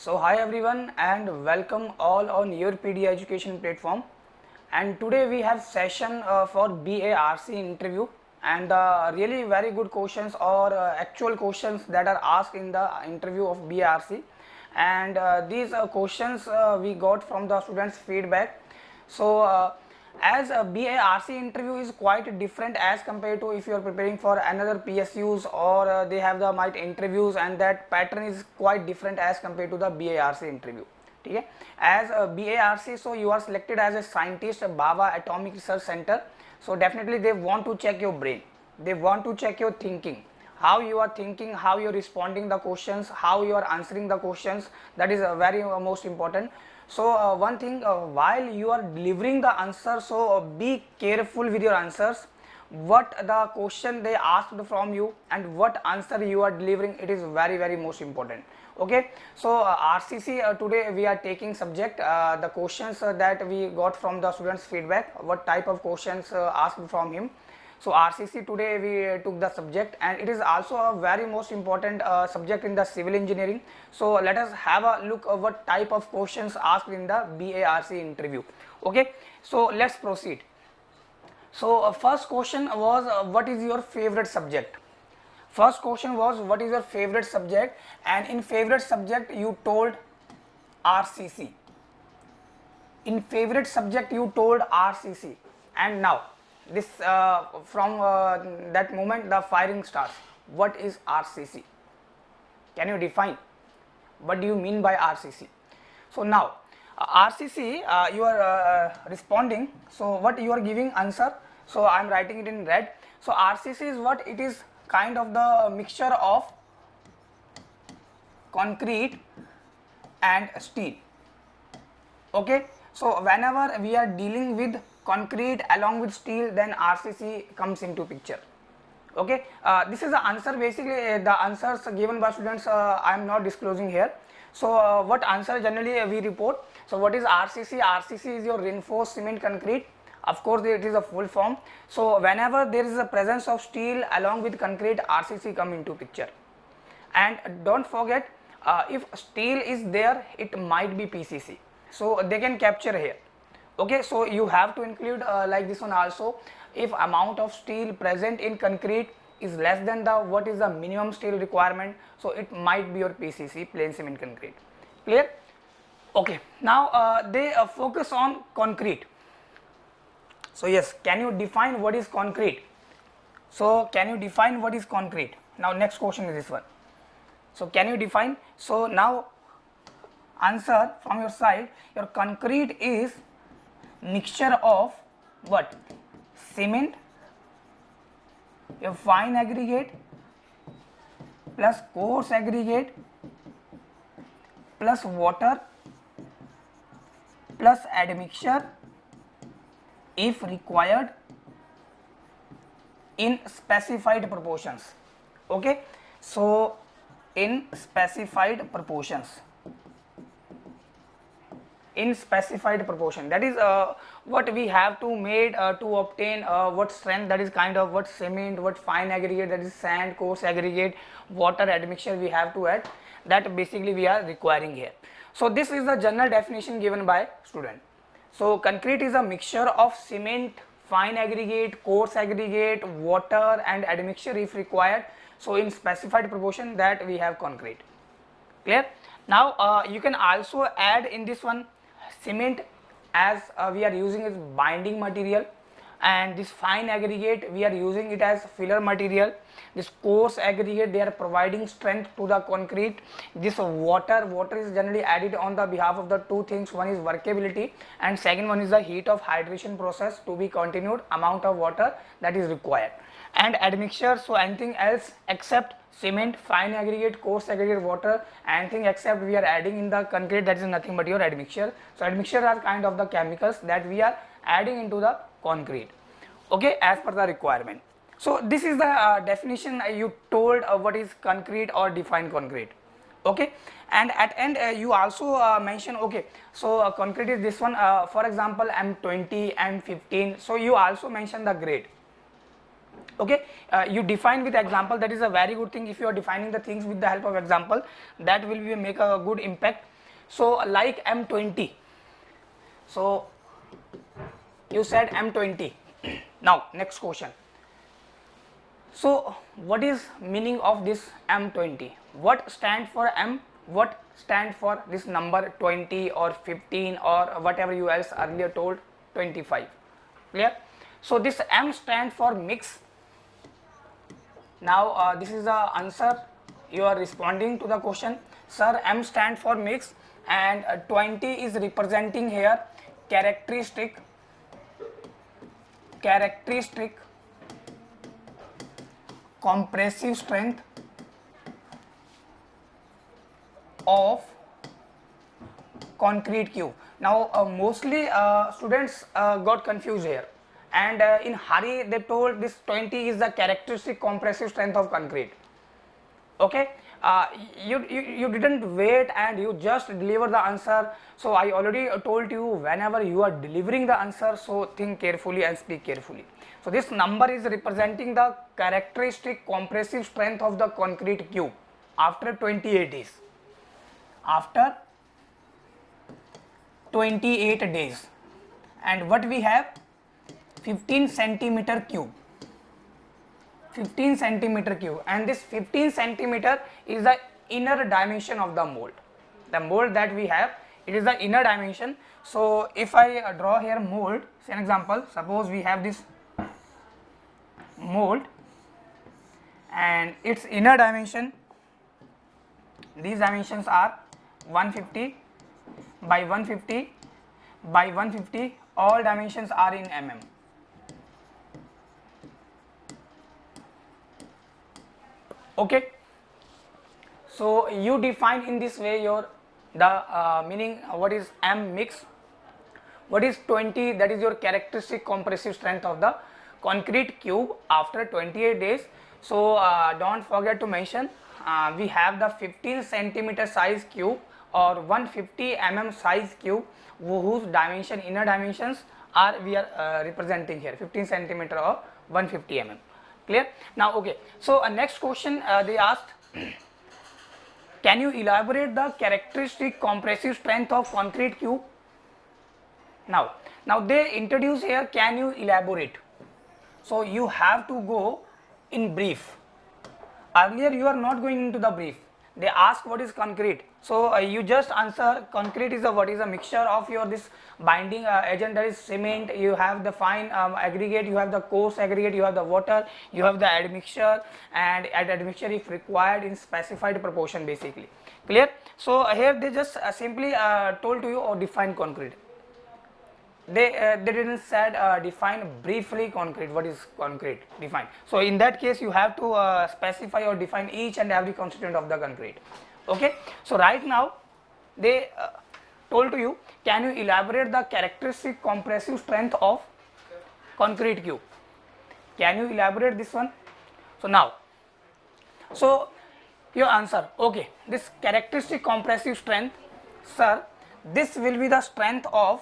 So hi everyone and welcome all on your PD education platform, and today we have session for BARC interview, and really very good questions or actual questions that are asked in the interview of BARC, and these questions we got from the students feedback. So as a BARC interview is quite different as compared to if you are preparing for another PSUs or they have the might interviews, and that pattern is quite different as compared to the BARC interview. Okay? As a BARC, so you are selected as a scientist at Baba Atomic Research Center, so definitely they want to check your brain, they want to check your thinking, how you are thinking, how you are responding the questions, how you are answering the questions. That is very most important. So one thing, while you are delivering the answer, so be careful with your answers, what the question they asked from you and what answer you are delivering, it is very most important. Okay, so RCC today we are taking subject the questions that we got from the students feedback, what type of questions asked from him. So RCC today we took the subject, and it is also a very most important subject in the civil engineering. So let us have a look at what type of questions asked in the BARC interview. Okay, so let's proceed. So first question was what is your favorite subject? First question was what is your favorite subject, and in favorite subject you told RCC. In favorite subject you told RCC, and now this from that moment the firing starts. What is RCC? Can you define what do you mean by RCC? So now RCC you are responding, so what you are giving answer, so I am writing it in red. So RCC is what? It is kind of the mixture of concrete and steel. Okay, so whenever we are dealing with concrete along with steel, then RCC comes into picture. Okay, this is the answer. Basically the answers given by students I am not disclosing here. So what answer generally we report. So what is RCC? RCC is your reinforced cement concrete. Of course it is a full form. So whenever there is a presence of steel along with concrete, RCC come into picture. And don't forget, if steel is there, it might be PCC, so they can capture here. Okay, so you have to include like this one also. If amount of steel present in concrete is less than the what is the minimum steel requirement, so it might be your PCC, plain cement concrete. Clear? Okay, now they focus on concrete. So yes, can you define what is concrete? So can you define what is concrete? Now next question is this one. So can you define? So now answer from your side. Your concrete is mixture of what? Cement, your fine aggregate plus coarse aggregate plus water plus admixture if required in specified proportions. Okay, so in specified proportions, in specified proportion, that is what we have to made to obtain what strength, that is kind of what cement, what fine aggregate, that is sand, coarse aggregate, water admixture we have to add, that basically we are requiring here. So this is the general definition given by student. So concrete is a mixture of cement, fine aggregate, coarse aggregate, water and admixture if required, so in specified proportion, that we have concrete. Clear? Now you can also add in this one cement, as we are using as binding material, and this fine aggregate we are using it as filler material. This coarse aggregate, they are providing strength to the concrete. This water is generally added on the behalf of the two things. One is workability and second one is the heat of hydration process to be continued, amount of water that is required. And admixture, so anything else except cement, fine aggregate, coarse aggregate, water, anything except we are adding in the concrete, that is nothing but your admixture. So admixture are kind of the chemicals that we are adding into the concrete, okay, as per the requirement. So this is the definition you told what is concrete or define concrete. Okay, and at end you also mention, okay, so concrete is this one, for example M20, M15, so you also mention the grade. Okay, you define with example, that is a very good thing. If you are defining the things with the help of example, that will be make a good impact. So like M20. So you said M20. Now next question. So what is meaning of this M20? What stand for M? What stand for this number 20 or 15 or whatever you else earlier told 25? Clear? So this M stand for mix. Now this is the answer. You are responding to the question. Sir, M stand for mix and 20 is representing here characteristic compressive strength of concrete cube. Now mostly students got confused here, and in hurry they told this 20 is the characteristic compressive strength of concrete. Okay, you didn't wait and you just deliver the answer. So I already told you, whenever you are delivering the answer, so think carefully and speak carefully. So this number is representing the characteristic compressive strength of the concrete cube after 28 days. After 28 days, and what we have, 15 centimeter cube. 15 centimeter cube, and this 15 centimeter is the inner dimension of the mold. The mold that we have, it is the inner dimension. So if I draw here mold, say an example, suppose we have this mold and its inner dimension, these dimensions are 150 by 150 by 150, all dimensions are in mm. Okay, so you define in this way your meaning, what is M mix, what is 20, that is your characteristic compressive strength of the concrete cube after 28 days. So don't forget to mention we have the 15 centimeter size cube or 150 mm size cube whose dimension, inner dimensions are we are representing here, 15 centimeter or 150 mm. Clear? Now okay, so next question they asked, can you elaborate the characteristic compressive strength of concrete cube? Now they introduce here, can you elaborate? So you have to go in brief. Earlier you are not going into the brief. They ask what is concrete, so you just answer concrete is a what is a mixture of your this binding agent, that is cement, you have the fine aggregate, you have the coarse aggregate, you have the water, you have the admixture, and admixture if required in specified proportion basically. Clear? So here they just simply told to you or define concrete. They didn't said define briefly concrete, what is concrete, define. So in that case you have to specify or define each and every constituent of the concrete. Okay, so right now they told to you, can you elaborate the characteristic compressive strength of concrete cube? Can you elaborate this one? So now, so your answer, okay, this characteristic compressive strength, sir, this will be the strength of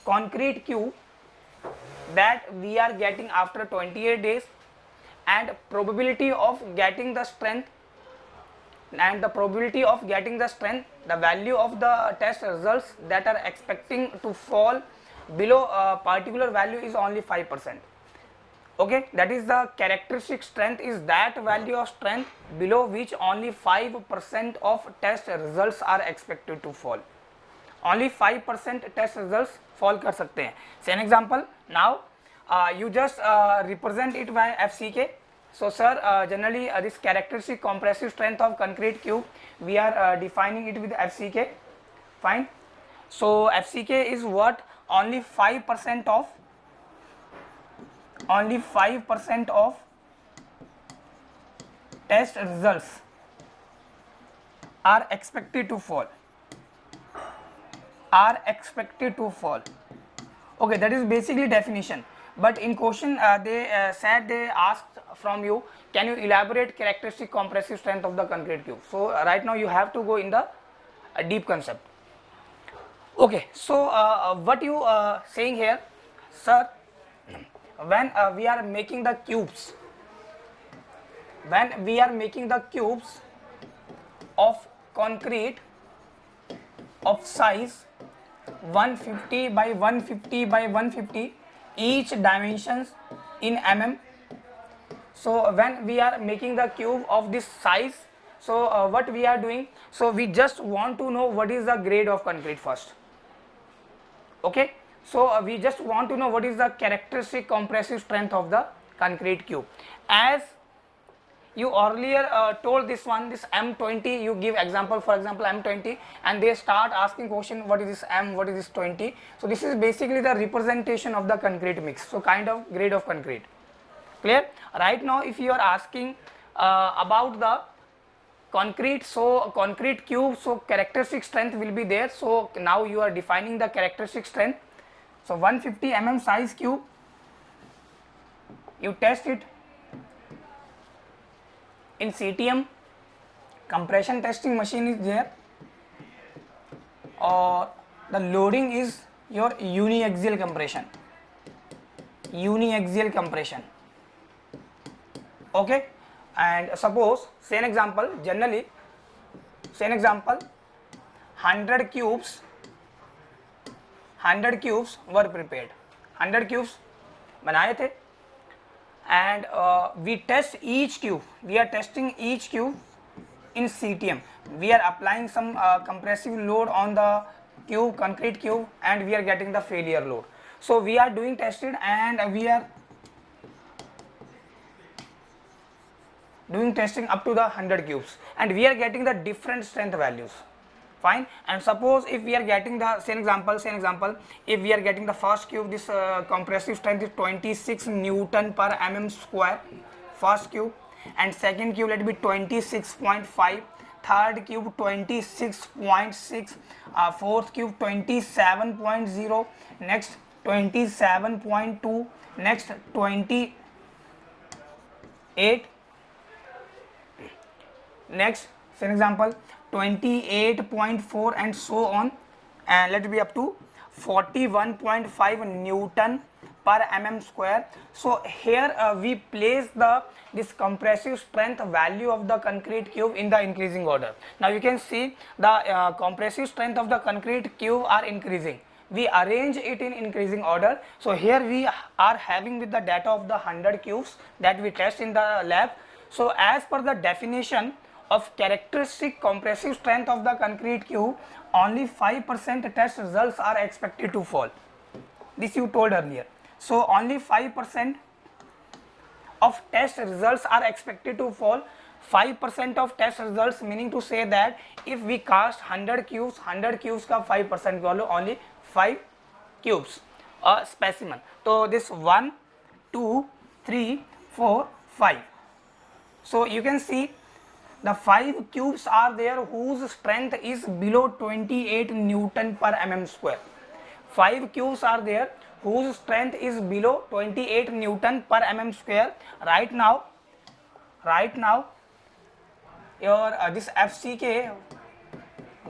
concrete cube that we are getting after 28 days, and probability of getting the strength, the value of the test results that are expecting to fall below a particular value is only 5%. Okay, that is the characteristic strength is that value of strength below which only 5% of test results are expected to fall. Only 5% test results fall कर सकते हैं. Say an example. Now you just represent it by FCK. So sir, generally this characteristic compressive strength of concrete cube we are defining it with FCK. Fine. So FCK is what? Only 5% of test results are expected to fall. Okay, that is basically definition, but in question they said, they asked from you, can you elaborate characteristic compressive strength of the concrete cube? So right now you have to go in the deep concept. Okay, so what you saying here, sir, when we are making the cubes, of concrete of size 150 by 150 by 150, each dimensions in mm. So when we are making the cube of this size, so what we are doing, so we just want to know what is the grade of concrete first. Okay, so we just want to know what is the characteristic compressive strength of the concrete cube. As you earlier told this one, this M20, you give example, for example M20, and they start asking question what is this M, what is this 20. So this is basically the representation of the concrete mix, so kind of grade of concrete. Clear? Right now if you are asking about the concrete, so concrete cube, so characteristic strength will be there. So now you are defining the characteristic strength. So 150 mm size cube, you test it in CTM, compression testing machine is there, or the loading is your uniaxial compression, okay. And suppose, say an example, generally say an example, 100 cubes were prepared, 100 cubes बनाए थे, and we test each cube, we are testing each cube in CTM, we are applying some compressive load on the cube, concrete cube, and we are getting the failure load. So we are doing tested and we are doing testing up to the 100 cubes, and we are getting the different strength values, fine. And suppose if we are getting the same example, if we are getting the first cube, this compressive strength is 26 Newton per mm square, first cube, and second cube let it be 26.5, third cube 26.6, fourth cube 27.0, next 27.2, next 28, next say an example 28.4, and so on, and let it be up to 41.5 Newton per mm square. So here we place this compressive strength value of the concrete cube in the increasing order. Now you can see the compressive strength of the concrete cube are increasing, we arrange it in increasing order. So here we are having with the data of the 100 cubes that we test in the lab. So as per the definition of characteristic compressive strength of the concrete cube, only 5% test results are expected to fall. This you told earlier. So only 5% of test results are expected to fall. 5% of test results meaning to say that if we cast 100 cubes का 5% value, only 5 cubes a specimen. So this 1, 2, 3, 4, 5. So you can see the 5 cubes are there whose strength is below 28 Newton per mm square. 5 cubes are there whose strength is below 28 Newton per mm square. Right now your this FCK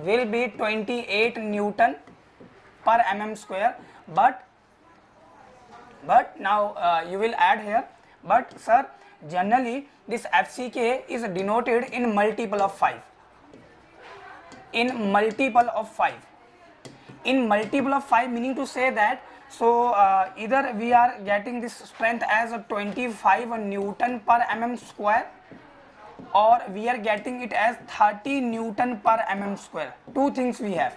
will be 28 Newton per mm square, but now you will add here, but sir, generally this FCK is denoted in multiple of 5, in multiple of 5, meaning to say that, so either we are getting this strength as a 25 Newton per mm square, or we are getting it as 30 Newton per mm square. Two things we have.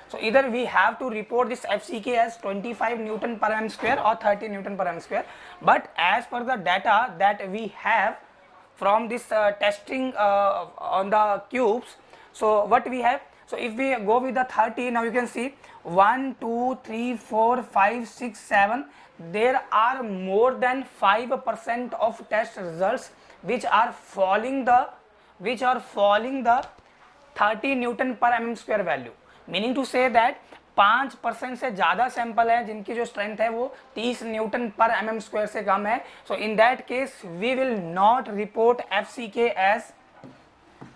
So either we have to report this FCK as 25 Newton per mm square or 30 Newton per mm square, but as per the data that we have from this testing on the cubes, so what we have, so if we go with the 30, now you can see 1, 2, 3, 4, 5, 6, 7, there are more than 5% of test results which are falling the 30 Newton per mm square value, meaning to say that 5% से ज़्यादा sample है जिनकी जो strength है वो 30 Newton पर mm square से कम है. So in that case we will not report FCK as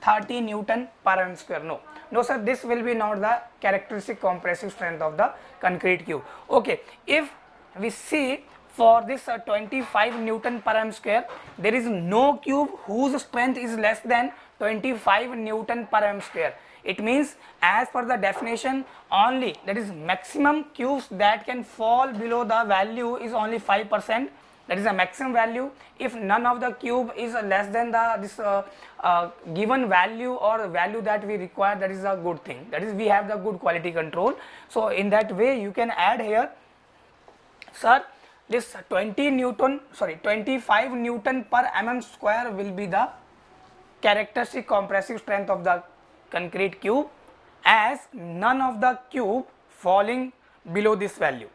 30 Newton per mm square. No sir, this will be not the characteristic compressive strength of the concrete cube. Okay, if we see for this 25 Newton per m square, there is no cube whose strength is less than 25 Newton per m square. It means as per the definition, only, that is maximum cubes that can fall below the value is only 5%. That is a maximum value. If none of the cube is less than the given value or value that we require, that is a good thing. That is, we have the good quality control. So in that way you can add here, sir, this 25 Newton per mm square will be the characteristic compressive strength of the concrete cube, as none of the cube falling below this value.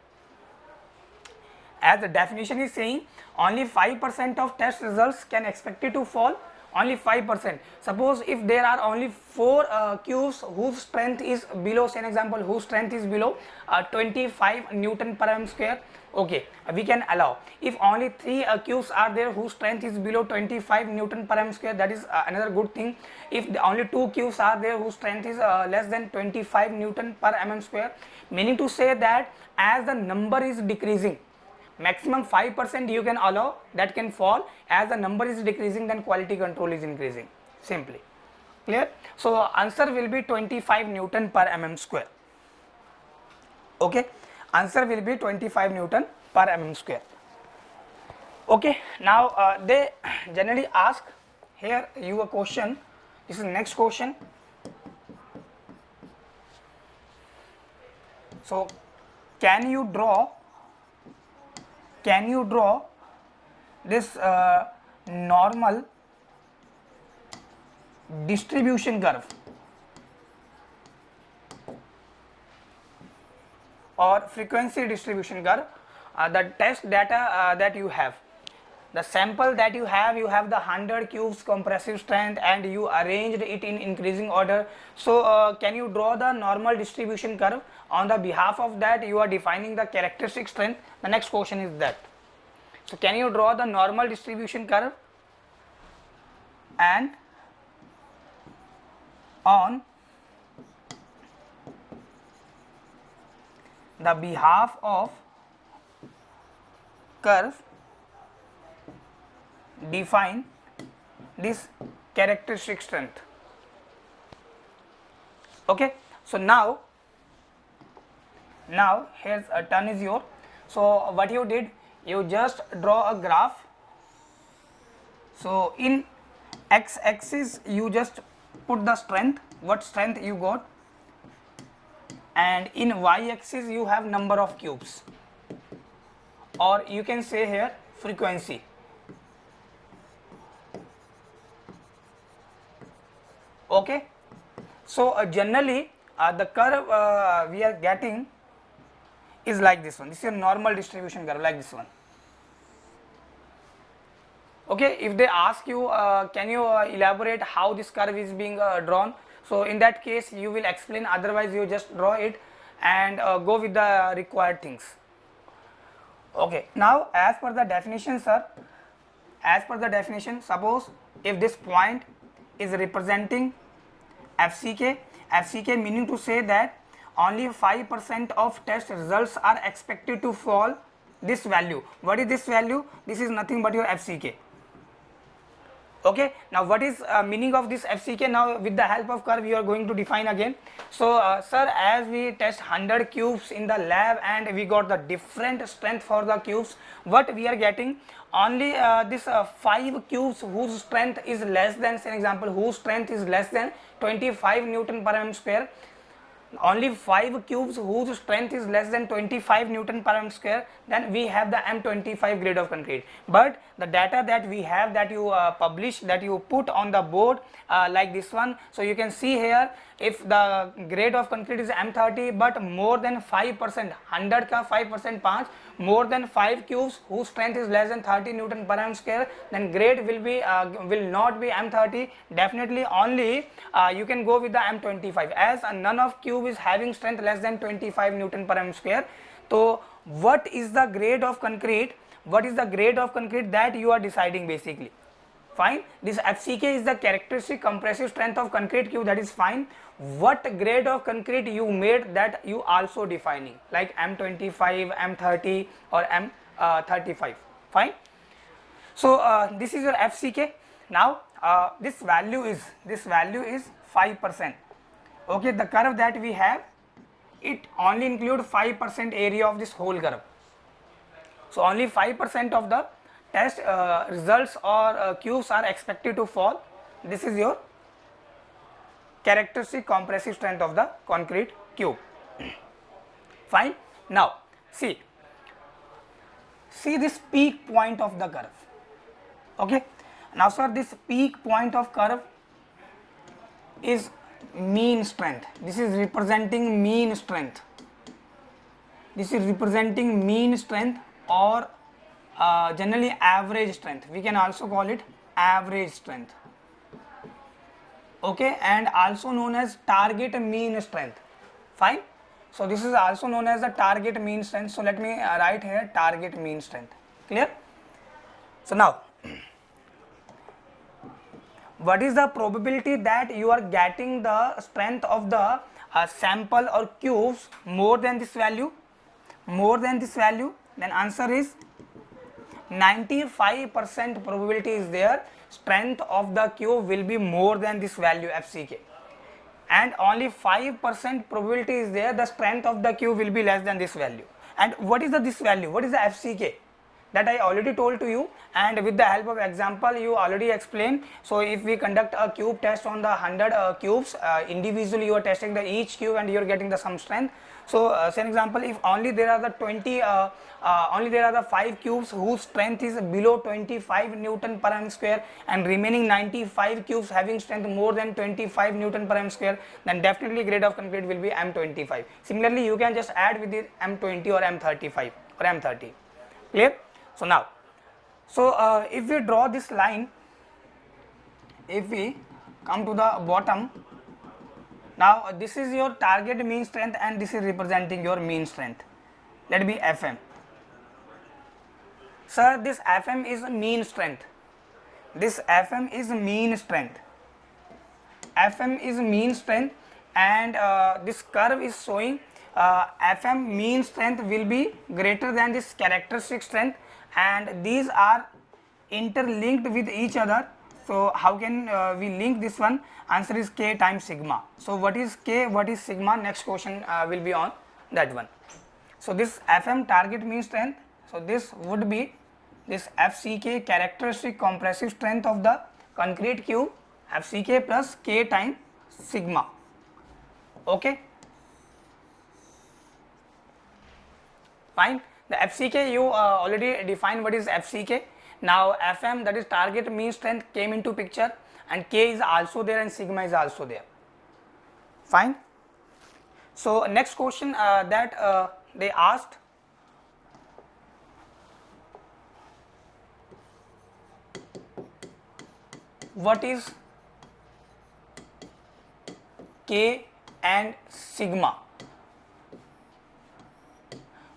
As the definition is saying, only 5% of test results can expected to fall, only 5%. Suppose if there are only 4 cubes whose strength is below, say an example, whose strength is below 25 Newton per m square, okay, we can allow. If only 3 cubes are there whose strength is below 25 Newton per m square, that is another good thing. If only 2 cubes are there whose strength is less than 25 Newton per mm square, meaning to say that as the number is decreasing, maximum 5% you can allow that can fall. As the number is decreasing, then quality control is increasing, simply. Clear? So answer will be 25 Newton per mm square. Okay, answer will be 25 Newton per mm square. Okay, now they generally ask here you a question. This is next question. So can you draw this normal distribution curve or frequency distribution curve? The test data that you have, the sample that you have the 100 cubes compressive strength and you arranged it in increasing order. So can you draw the normal distribution curve? On the behalf of that, you are defining the characteristic strength. The next question is that. So can you draw the normal distribution curve, and on the behalf of curve define this characteristic strength. Okay, so now here's a turn is your. So what you did, you just draw a graph. So in x axis you just put the strength, what strength you got, and in y axis you have number of cubes, or you can say here frequency. Okay, so generally the curve we are getting is like this one. This is your normal distribution curve, like this one. Okay, if they ask you can you elaborate how this curve is being drawn, so in that case you will explain, otherwise you just draw it and go with the required things. Okay, now as per the definition, sir, as per the definition, suppose if this point is representing FCK, FCK meaning to say that only 5% of test results are expected to fall this value. What is this value? This is nothing but your FCK. Okay, now what is meaning of this FCK? Now with the help of curve you are going to define again. So sir, as we test 100 cubes in the lab and we got the different strength for the cubes, what we are getting, only this 5 cubes whose strength is less than, say example, whose strength is less than 25 Newton per mm square, only 5 cubes whose strength is less than 25 Newton per m square, then we have the M25 grade of concrete. But the data that we have, that you publish, that you put on the board like this one, so you can see here, if the grade of concrete is M30 but more than 5%, 100 ka 5% 5, more than 5 cubes whose strength is less than 30 Newton per m square, then grade will not be M30. Definitely only you can go with the M25, as none of cube is having strength less than 25 Newton per m square. So what is the grade of concrete? What is the grade of concrete that you are deciding basically? Fine, this FCK is the characteristic compressive strength of concrete cube, that is fine. What grade of concrete you made, that you also defining, like M25, M30 or 35. Fine. So this is your FCK. Now this value is 5%. Okay, the curve that we have, it only include 5% area of this whole curve. So only 5% of the test results or cubes are expected to fall. This is your characteristic compressive strength of the concrete cube. Fine. Now see this peak point of the curve. Okay. Now sir, this peak point of curve is mean strength. This is representing mean strength. This is representing mean strength or generally average strength. We can also call it average strength. Okay, and also known as target mean strength. Fine. So this is also known as the target mean strength. So let me write here target mean strength. Clear? So now, what is the probability that you are getting the strength of the sample or cubes more than this value? More than this value? Then answer is 95% probability is there. Strength of the cube will be more than this value FCK, and only 5% probability is there the strength of the cube will be less than this value. And what is this value? What is the FCK? That I already told to you, and with the help of example you already explained. So if we conduct a cube test on the 100 cubes, individually you are testing the each cube and you are getting the some strength. So say an example, if only there are the 5 cubes whose strength is below 25 Newton per m square, and remaining 95 cubes having strength more than 25 Newton per m square, then definitely grade of concrete will be M25. Similarly, you can just add with it M20 or M35 or M30. Clear? So now, if we draw this line, if we come to the bottom, now this is your target mean strength and this is representing your mean strength. Let be Fm. Sir, this Fm is mean strength. This Fm is mean strength. Fm is mean strength, and this curve is showing Fm mean strength will be greater than this characteristic strength, and these are interlinked with each other. So how can we link this one? Answer is K times sigma. So what is K, what is sigma? Next question will be on that one. So this Fm target mean strength, so this would be this FCK characteristic compressive strength of the concrete cube, FCK plus K times sigma. Okay. Fine. The FCK you already defined what is FCK. Now Fm, that is target mean strength, came into picture, and K is also there and sigma is also there. Fine. So next question that they asked, what is K and sigma?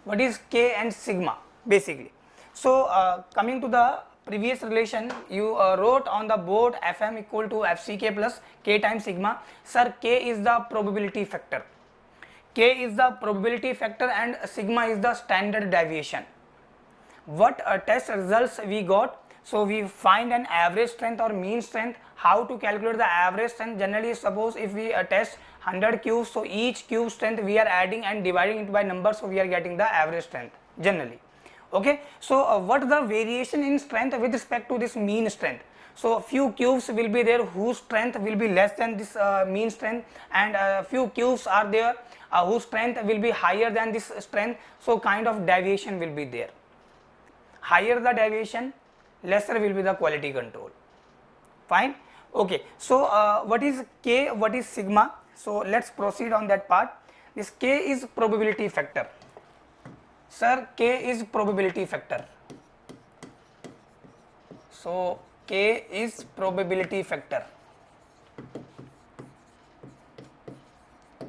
What is K and sigma basically? So coming to the previous relation, you wrote on the board Fm equal to FCK plus K times sigma. Sir, K is the probability factor. K is the probability factor and sigma is the standard deviation. What test results we got? So we find an average strength or mean strength. How to calculate the average strength? Generally, suppose if we test 100 cubes, so each cube strength we are adding and dividing it by number, so we are getting the average strength generally. Okay, so what the variation in strength with respect to this mean strength? So few cubes will be there whose strength will be less than this mean strength, and few cubes are there whose strength will be higher than this strength. So kind of deviation will be there. Higher the deviation, lesser will be the quality control. Fine. Okay, so what is K, what is sigma? So let's proceed on that part. This K is probability factor. Sir, K is probability factor. So K is probability factor.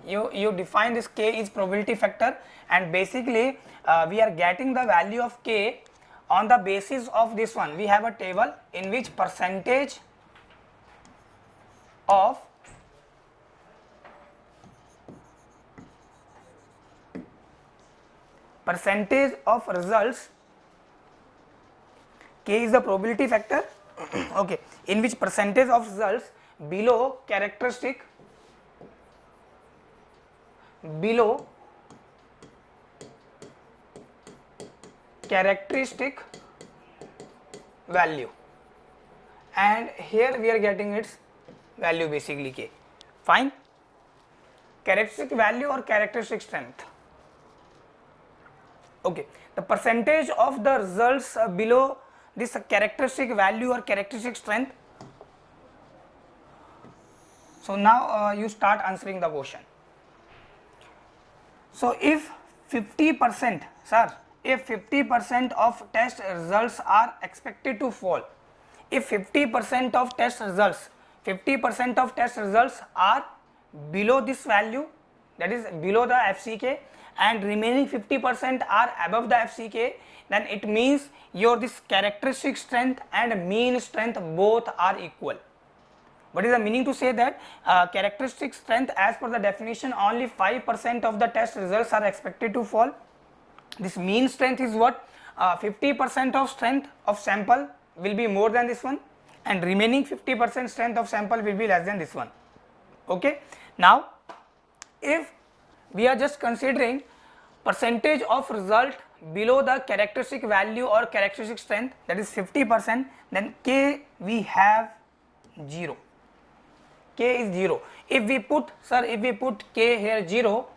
You define this K is probability factor, and basically we are getting the value of K on the basis of this one. We have a table in which percentage of results K is the probability factor okay, in which percentage of results below characteristic value, and here we are getting its value basically K. Fine. Characteristic value or characteristic strength. Okay, the percentage of the results below this characteristic value or characteristic strength. So now you start answering the question. So if 50%, sir, if 50% of test results are expected to fall, if 50% of test results, 50% of test results are below this value, that is below the FCK, and remaining 50% are above the FCK, then it means your this characteristic strength and mean strength both are equal. What is the meaning to say that characteristic strength, as per the definition, only 5% of the test results are expected to fall. This mean strength is what? 50% of strength of sample will be more than this one, and remaining 50% strength of sample will be less than this one. Okay. Now if we are just considering percentage of result below the characteristic value or characteristic strength, that is 50%, then K we have 0. K is 0. If we put, sir, if we put K here 0,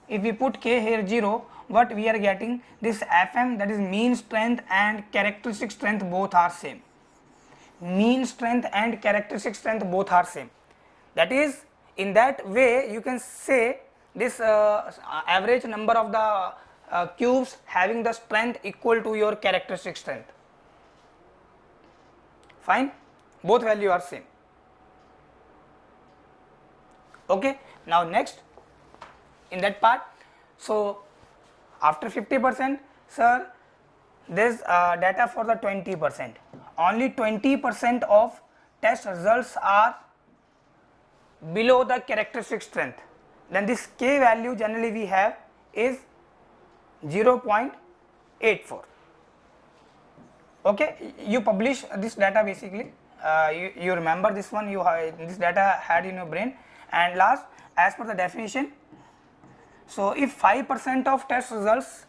if we put K here 0, what we are getting? This Fm, that is mean strength and characteristic strength both are same. Mean strength and characteristic strength both are same. That is, in that way you can say this average number of the cubes having the strength equal to your characteristic strength. Fine, both value are same. Okay. Now next in that part, so after 50%, sir, this data for the 20%, only 20% of test results are below the characteristic strength, then this K value generally we have is 0.84. okay, you publish this data basically, you remember this one, you have this data had in your brain. And last, as per the definition, so if 5% of test results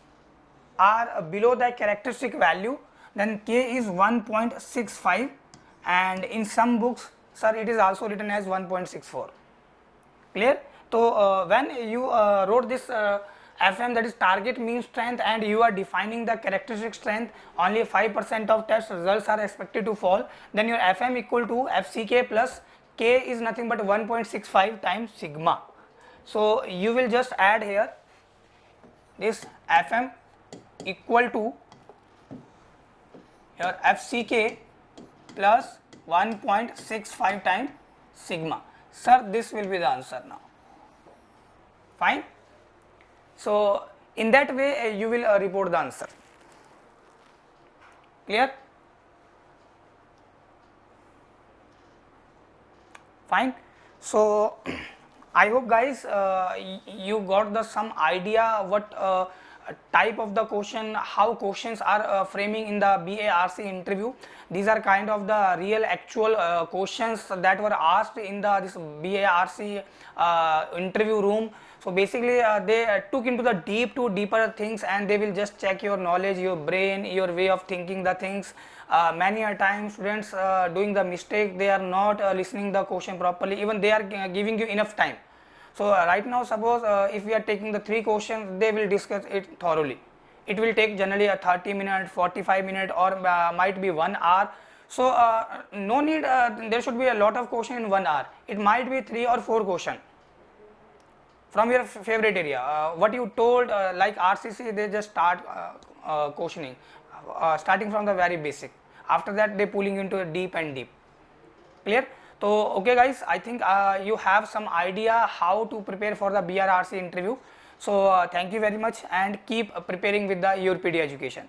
are below the characteristic value, then K is 1.65, and in some books, sir, it is also written as 1.64. Clear? So when you wrote this FM, that is target mean strength, and you are defining the characteristic strength, only 5% of test results are expected to fall, then your FM equal to FCK plus K is nothing but 1.65 times sigma. So you will just add here this FM equal to your FCK plus 1.65 times sigma. Sir, this will be the answer now. Fine. So in that way you will report the answer. Clear? Fine. So I hope guys you got the some idea what type of the question, how questions are framing in the BARC interview. These are kind of the real actual questions that were asked in the this BARC interview room. So basically they took into the deeper things, and they will just check your knowledge, your brain, your way of thinking the things. Many a time students doing the mistake, they are not listening the question properly, even they are giving you enough time. So right now suppose if we are taking the 3 questions, they will discuss it thoroughly. It will take generally a 30 minute, 45 minute, or might be 1 hour. So no need there should be a lot of question in 1 hour. It might be 3 or 4 question from your favorite area. What you told like RCC, they just start questioning starting from the very basic. After that they pulling into a deep and deep. Clear? So okay guys, I think you have some idea how to prepare for the BRRC interview. So thank you very much, and keep preparing with the Your PD Education.